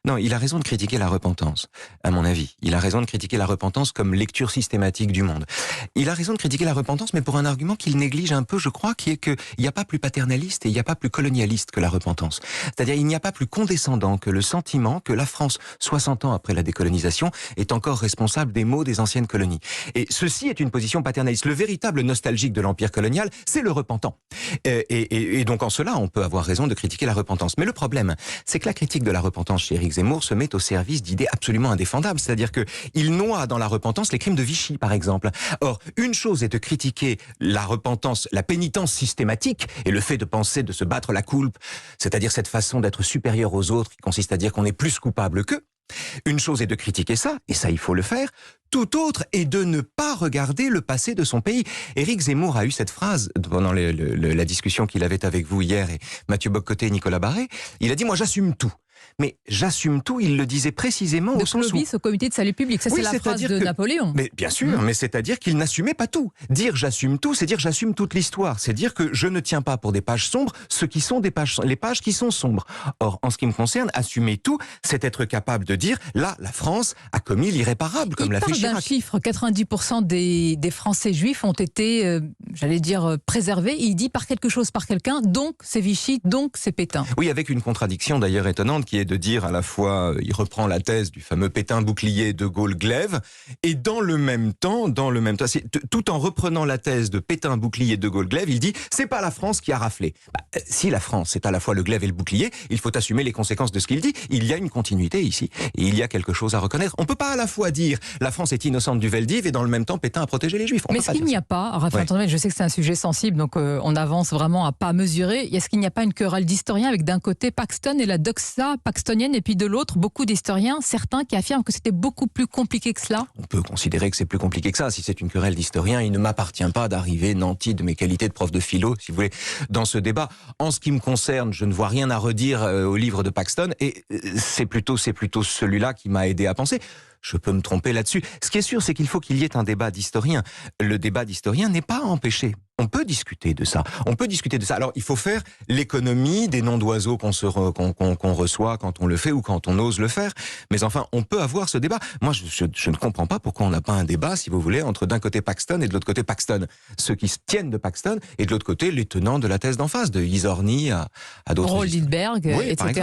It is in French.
Non, il a raison de critiquer la repentance, à mon avis. Il a raison de critiquer la repentance comme lecture systématique du monde. Il a raison de critiquer la repentance, mais pour un argument qu'il néglige un peu, je crois, qui est qu'il n'y a pas plus paternaliste et il n'y a pas plus colonialiste que la repentance. C'est-à-dire, il n'y a pas plus condescendant que le sentiment que la France, 60 ans après la décolonisation, est encore responsable des maux des anciennes colonies. Et ceci est une position paternaliste. Le véritable nostalgique de l'empire colonial, c'est le repentant. Et donc, en cela, on peut avoir raison de critiquer la repentance. Mais le problème, c'est que la critique de la repentance chez Éric Zemmour se met au service d'idées absolument indéfendables. C'est-à-dire qu'il noie dans la repentance les crimes de Vichy, par exemple. Or, une chose est de critiquer la repentance, la pénitence systématique, et le fait de penser, de se battre la coulpe, c'est-à-dire cette façon d'être supérieur aux autres, qui consiste à dire qu'on est plus coupable qu'eux. Une chose est de critiquer ça, et ça il faut le faire. Tout autre est de ne pas regarder le passé de son pays. Éric Zemmour a eu cette phrase pendant la discussion qu'il avait avec vous hier, et Mathieu Boccoté et Nicolas Barré. Il a dit « moi j'assume tout ». Mais j'assume tout, il le disait précisément au sens où... au comité de salut public, ça oui, c'est la phrase de Napoléon. Mais bien sûr, mais c'est-à-dire qu'il n'assumait pas tout. Dire j'assume tout, c'est dire j'assume toute l'histoire. C'est dire que je ne tiens pas pour des pages sombres ce qui sont les pages qui sont sombres. Or, en ce qui me concerne, assumer tout, c'est être capable de dire là, la France a commis l'irréparable, comme l'a fait Chirac. Il parle d'un chiffre, 90% des Français juifs ont été, préservés. Il dit par quelque chose, par quelqu'un, donc c'est Vichy, donc c'est Pétain. Oui, avec une contradiction d'ailleurs étonnante qui est de dire à la fois, il reprend la thèse du fameux Pétain bouclier de Gaulle glaive, et dans le même temps, tout en reprenant la thèse de Pétain bouclier de Gaulle glaive, il dit c'est pas la France qui a raflé. Si la France c'est à la fois le glaive et le bouclier, il faut assumer les conséquences de ce qu'il dit. Il y a une continuité ici, et il y a quelque chose à reconnaître. On peut pas à la fois dire la France est innocente du Veldiv et dans le même temps Pétain a protégé les Juifs. Mais est-ce qu'il n'y a pas, Raphaël Antoine, je sais que c'est un sujet sensible, donc on avance vraiment à pas mesurer. Est-ce qu'il n'y a pas une querelle d'historiens avec d'un côté Paxton et la doxa paxtonienne, et puis de l'autre, beaucoup d'historiens, certains qui affirment que c'était beaucoup plus compliqué que cela? On peut considérer que c'est plus compliqué que ça. Si c'est une querelle d'historiens, il ne m'appartient pas d'arriver nanti de mes qualités de prof de philo, si vous voulez, dans ce débat. En ce qui me concerne, je ne vois rien à redire au livre de Paxton, et c'est plutôt celui-là qui m'a aidé à penser. Je peux me tromper là-dessus. Ce qui est sûr, c'est qu'il faut qu'il y ait un débat d'historiens. Le débat d'historiens n'est pas empêché. On peut discuter de ça. Alors, il faut faire l'économie des noms d'oiseaux qu'on reçoit quand on le fait ou quand on ose le faire. Mais enfin, on peut avoir ce débat. Moi, je ne comprends pas pourquoi on n'a pas un débat, si vous voulez, entre d'un côté Paxton et de l'autre côté Paxton. Ceux qui se tiennent de Paxton et de l'autre côté les tenants de la thèse d'en face, de Izorni à d'autres. Rold Hilberg, oui, etc.